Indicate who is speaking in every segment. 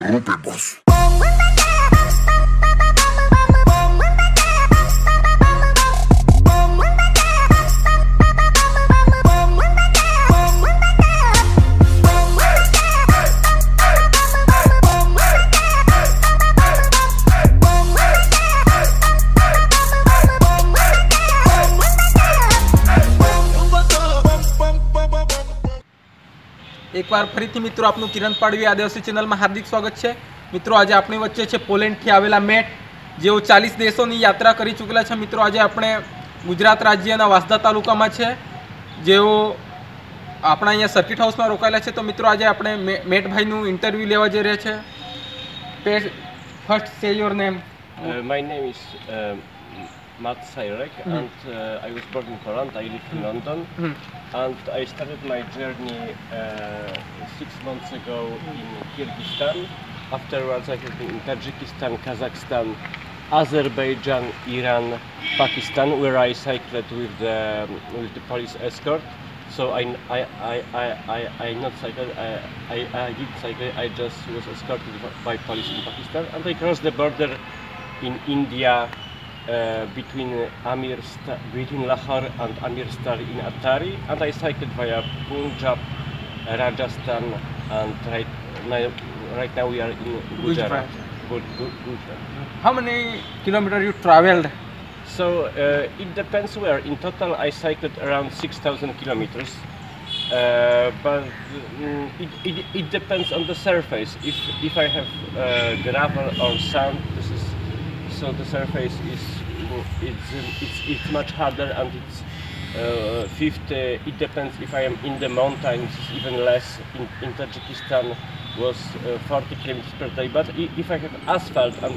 Speaker 1: Rupe boss.
Speaker 2: एक बार फरीथी मित्रों आपनु किरण पाड़वी आदिवासी channel में हार्दिक स्वागत है। मित्रों आज अपनी वच्चे छे पोलेंड थी आवेला मेट जेओ 40 देशों की यात्रा करी चूकेला है। मित्रों आज अपने गुजरात राज्यना वासदा तालुका में है जेओ अपना अहीं सर्किट हाउस में रोकायेला है। तो मित्रों आज अपने मेट भाई नु इंटरव्यू लेवा जई रह्या छे। फर्स्ट से your name.
Speaker 3: My name is Matt Sayrek, and I was born in Poland. I live in London, and I started my journey 6 months ago in Kyrgyzstan. Afterwards, I have been in Tajikistan, Kazakhstan, Azerbaijan, Iran, Pakistan, where I cycled with the police escort. So I not cycled. I did cycle. I just was escorted by police in Pakistan, and I crossed the border in India. Between Lahore and Amirstar in Attari, and I cycled via Punjab, Rajasthan, and right now we are in Gujarat.
Speaker 2: How many kilometers you traveled?
Speaker 3: So it depends where. In total, I cycled around 6,000 kilometers. But it depends on the surface. If I have gravel or sand, so the surface is it's much harder, and it's 50. It depends if I am in the mountains, even less. In Tajikistan was 40 kilometers per day. But if I have asphalt and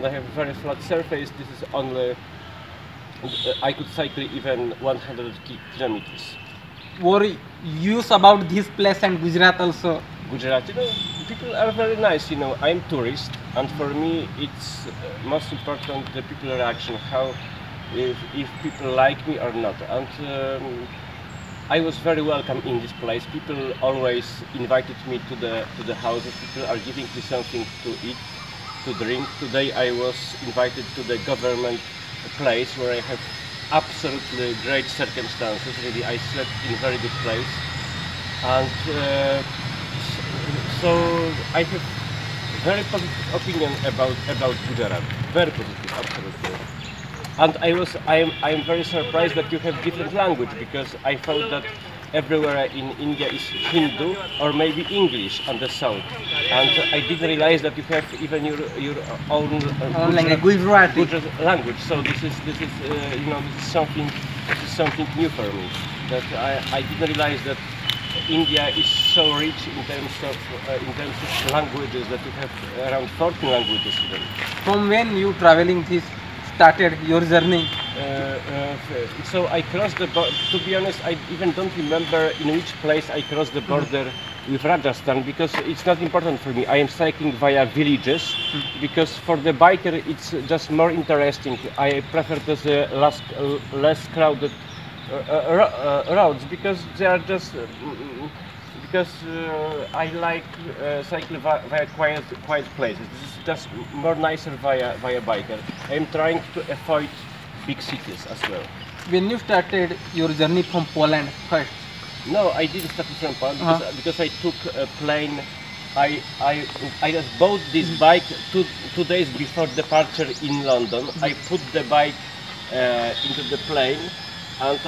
Speaker 3: I have a very flat surface, this is only I could cycle even 100 kilometers.
Speaker 2: What use about this place and Gujarat also?
Speaker 3: Gujarat, people are very nice. I'm tourist, and for me it's most important the people reaction, how if people like me or not. And I was very welcome in this place. People always invited me to the houses. People are giving me something to eat, to drink. Today I was invited to the government place where I have absolutely great circumstances. Really, I slept in a very good place, and so I have very positive opinion about Gujarat. Very positive, absolutely. And I am very surprised that you have different language, because I thought that everywhere in India is Hindu or maybe English on the south, and I didn't realize that you have even your own
Speaker 2: Gujarati
Speaker 3: language. So this is something new for me. That I didn't realize that India is so rich in terms of languages, that you have around 14 languages even.
Speaker 2: From when you traveling this started your journey?
Speaker 3: So I crossed the border. To be honest, I even don't remember in which place I crossed the border with Rajasthan, because it's not important for me. I am cycling via villages, because for the biker it's just more interesting. I prefer the less crowded roads, because they are just I like cycling via quiet places. This is just more nicer via biker. I am trying to avoid big cities as well.
Speaker 2: When you started your journey from Poland first?
Speaker 3: No, I didn't start from Poland because I took a plane. I just bought this bike two days before departure in London. I put the bike into the plane, and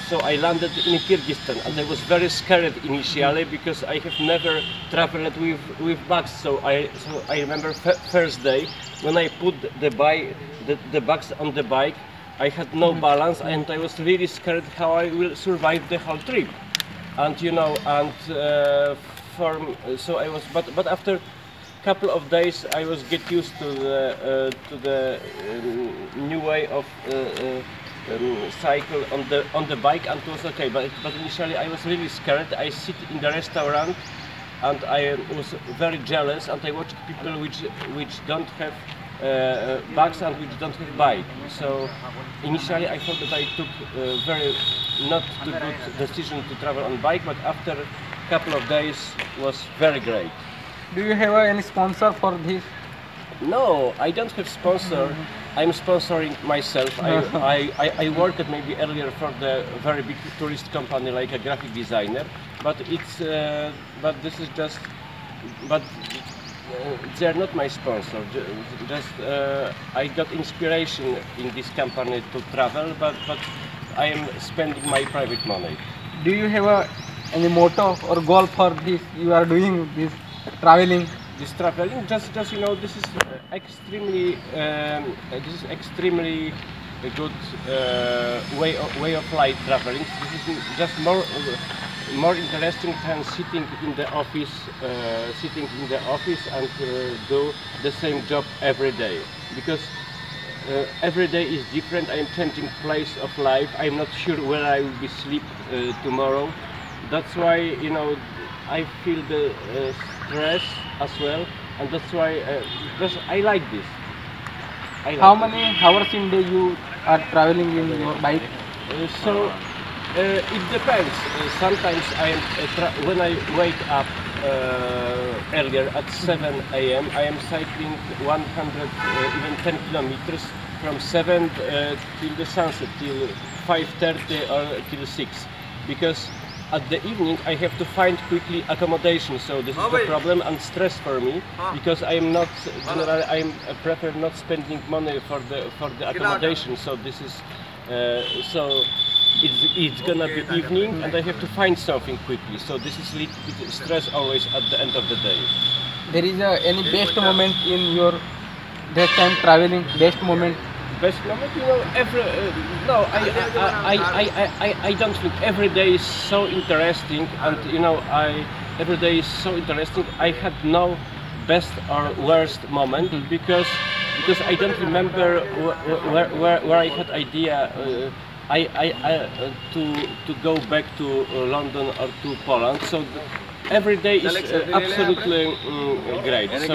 Speaker 3: so I landed in Kyrgyzstan, and I was very scared initially, because I have never traveled with bags. So I remember first day when I put the bags on the bike, I had no balance, and I was really scared how I will survive the whole trip. And so I was, but after couple of days I was get used to the new way of cycle on the bike, and it was okay. But initially I was really scared. I sit in the restaurant, and I was very jealous, and I watched people which don't have bags and which don't have bike. So initially I thought that I took very not too good decision to travel on bike, but after a couple of days was very great.
Speaker 2: Do you have any sponsor for this?
Speaker 3: No, I don't have sponsor. I'm sponsoring myself. I worked maybe earlier for the very big tourist company like a graphic designer, but this is just they are not my sponsor. I got inspiration in this company to travel, but I am spending my private money.
Speaker 2: Do you have any motto or goal for this? You are doing this traveling.
Speaker 3: This traveling, just this is extremely a good way of life traveling. This is just more interesting than sitting in the office and do the same job every day, because every day is different. I am changing place of life. I'm not sure where I will be sleep tomorrow. That's why I feel the stress as well, and that's why I like this.
Speaker 2: How many hours in day you are traveling in your bike?
Speaker 3: It depends. Sometimes when I wake up earlier at 7 a.m. I am cycling 100, even 10 kilometers from 7 till the sunset, till 5:30 or till 6, because at the evening I have to find quickly accommodation, so this is the problem and stress for me, because I am not generally I prefer not spending money for the accommodation. So this is it's gonna be evening and I have to find something quickly. So this is little bit stress always at the end of the day.
Speaker 2: There is any best moment in your that time traveling? Best moment?
Speaker 3: Best moment, no, I don't think every day is so interesting, and every day is so interesting. I had no best or worst moment, because I don't remember where I had idea to go back to London or to Poland. So every day is absolutely great. So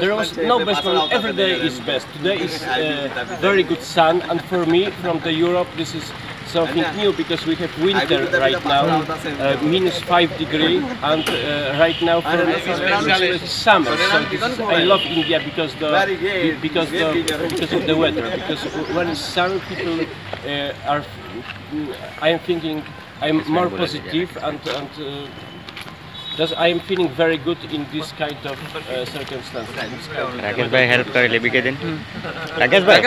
Speaker 3: there was no best moment. Every day is best. Today is very good sun, and for me, from the Europe, this is something new, because we have winter right now, -5 degrees, and right now for it's summer. So I love India because of the weather. Because when it's sun, people are. I am thinking I'm more positive, and I am feeling very good in this kind of circumstances.
Speaker 1: Rakesh भाई help कर ले BK दिन राकेश भाई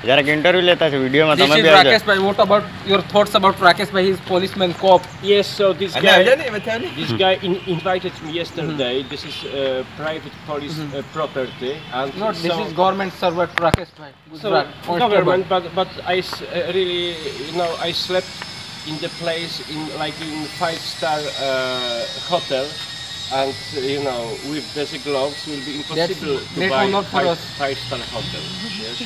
Speaker 1: जरा एक interview लेता है video में
Speaker 2: This is Rakesh bhai. What about your thoughts about Rakesh bhai? He's policeman cop.
Speaker 3: Yes, so this guy invited me yesterday. This is private police property, and
Speaker 2: Not this is government servant Rakesh bhai.
Speaker 3: so
Speaker 2: Gujarat,
Speaker 3: government, but really I slept in the place in 5-star hotel, and with these gloves will be impossible to
Speaker 2: great
Speaker 3: buy
Speaker 2: honor for us.
Speaker 3: 5-star hotel. Yes.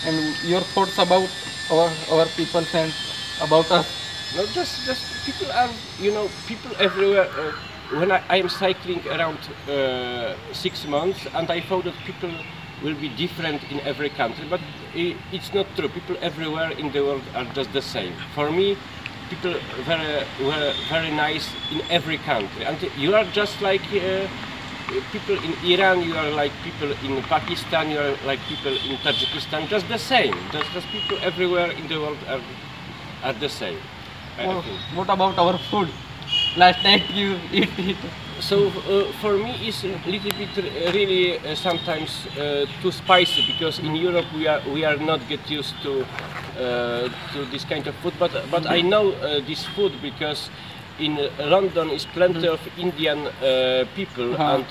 Speaker 2: And your thoughts about our people and about us?
Speaker 3: No, just people are people everywhere. When I am cycling around 6 months, and I thought that people will be different in every country, but it's not true. People everywhere in the world are just the same. For me, people were very nice in every country, and you are just like people in Iran, you are like people in Pakistan, you are like people in Tajikistan, just the same. Just people everywhere in the world are the same. I think.
Speaker 2: What about our food? Last night you eat it.
Speaker 3: So for me it's a little bit really sometimes too spicy, because in Europe we are not get used to this kind of food, but I know this food because in London is plenty of Indian people, and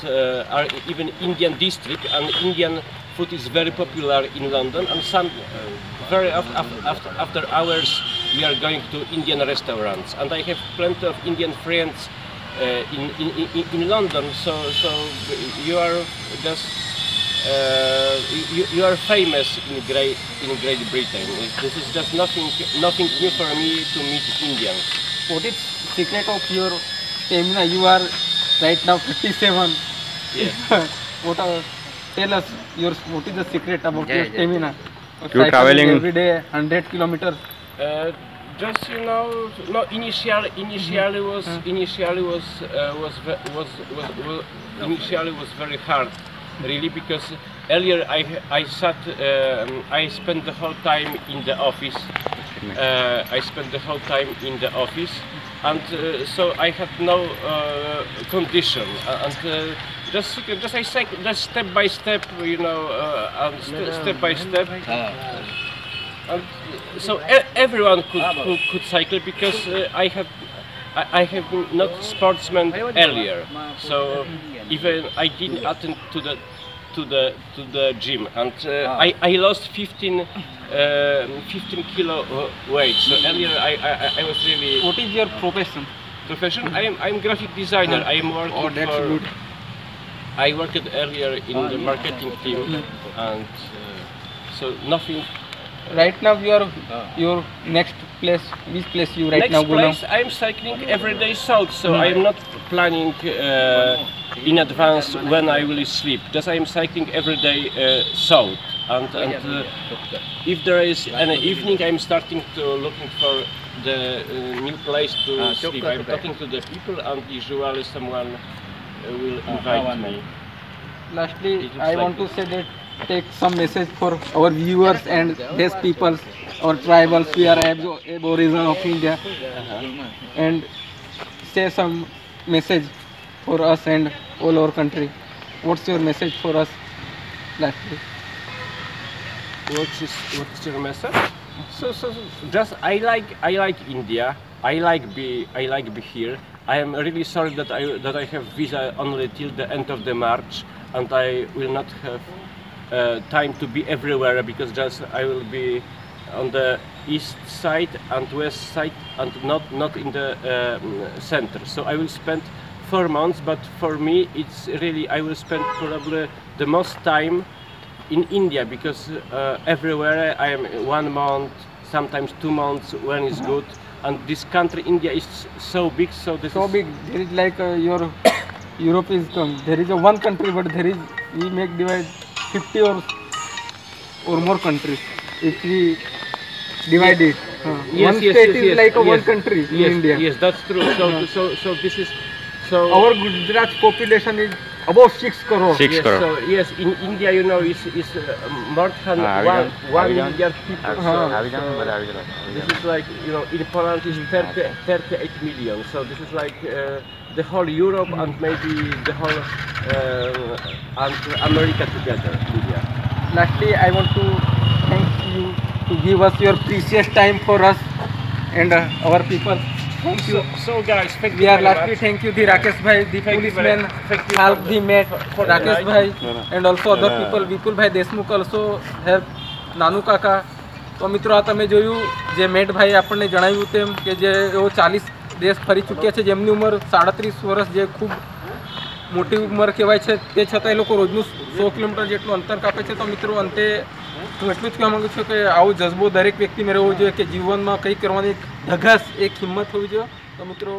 Speaker 3: are even Indian district, and Indian food is very popular in London, and some very after hours we are going to Indian restaurants, and I have plenty of Indian friends in London, so you are just you are famous in Great Britain. This is just nothing new for me to meet Indians.
Speaker 2: What is secret of your stamina? You are right now 57.
Speaker 3: Yes.
Speaker 2: Tell us what is the secret about your stamina?
Speaker 1: You traveling
Speaker 2: every day 100 kilometers.
Speaker 3: just no. Initially was very hard, really, because earlier I spent the whole time in the office. And so I had no condition, and just I say just step by step, and step by step. And so everyone could cycle, because I have been not sportsman earlier, so even I didn't attend to the gym, and I lost 15 kilo weight. So earlier I was really.
Speaker 2: What is your profession?
Speaker 3: I'm graphic designer. I am working
Speaker 2: Oh, that's
Speaker 3: for.
Speaker 2: good.
Speaker 3: I worked earlier in the marketing team, and so nothing.
Speaker 2: Right now you are your next place. Which place you right
Speaker 3: Next
Speaker 2: now go
Speaker 3: place,
Speaker 2: now?
Speaker 3: I'm cycling every day south, so I am not planning in advance when I will sleep. Just I am cycling every day south, and if there is an evening, I'm starting to looking for the new place to sleep. I'm talking to the people, and usually someone will invite me.
Speaker 2: Lastly,
Speaker 3: It looks
Speaker 2: I
Speaker 3: like
Speaker 2: want to say that take some message for our viewers and these people, our tribals. We are aborigine of India, and say some message for us and all our country. What's your message for us? Lastly,
Speaker 3: What is your message? So just I like India. I like be here. I am really sorry that I have visa only till the end of the March, and I will not have time to be everywhere, because just I will be on the east side and west side, and not in the center. So I will spend 4 months, but for me it's really I will spend probably the most time in India, because everywhere I am 1 month, sometimes 2 months when it's good. And this country, India, is so big. So this
Speaker 2: so
Speaker 3: is
Speaker 2: big. There is like your Europe is there is a one country, but there is we make divide 50 or more countries. If we divide it, one state is like a one country in India.
Speaker 3: Yes, that's true. So this is so.
Speaker 2: Our Gujarat population is about 6 crore.
Speaker 1: 6
Speaker 3: Yes,
Speaker 1: crore.
Speaker 3: so yes, in India, is more than one million people. This is like, in Poland is 38 million. So this is like the whole Europe and maybe the whole and America together. India.
Speaker 2: Lastly, I want to thank you to give us your precious time for us and our people. Thank you.
Speaker 3: So guys, thank
Speaker 2: We
Speaker 3: you
Speaker 2: are
Speaker 3: very
Speaker 2: lastly
Speaker 3: much.
Speaker 2: thank you the Rakesh bhai, the
Speaker 3: Thank you very-
Speaker 2: policeman,
Speaker 3: thank you
Speaker 2: help
Speaker 3: for
Speaker 2: the
Speaker 3: the-
Speaker 2: mate,
Speaker 3: for the
Speaker 2: Rakesh
Speaker 3: ride.
Speaker 2: bhai, and also other people, Vipul bhai Deshmukh also help, નાનુ કાકા. તો મિત્રો આ તમે જોયું જે mat ભાઈ આપણને જણાવ્યું તેમ કે જે એઓ 40 દેશ ફરી ચૂક્યા છે, જેમની ઉંમર 37 વર્ષ, જે ખૂબ મોટી ઉંમર કહેવાય છે, તે છતાં એ લોકો રોજનું 100 કિલોમીટર જેટલું અંતર કાપે છે. તો મિત્રો અંતે હું એટલું જ કહેવા માગું છું કે આવો જજ્બો દરેક વ્યક્તિમાં રહેવો જોઈએ કે જીવનમાં કંઈ કરવાની એક ધગાસ, એક હિંમત હોવી જોઈએ. તો મિત્રો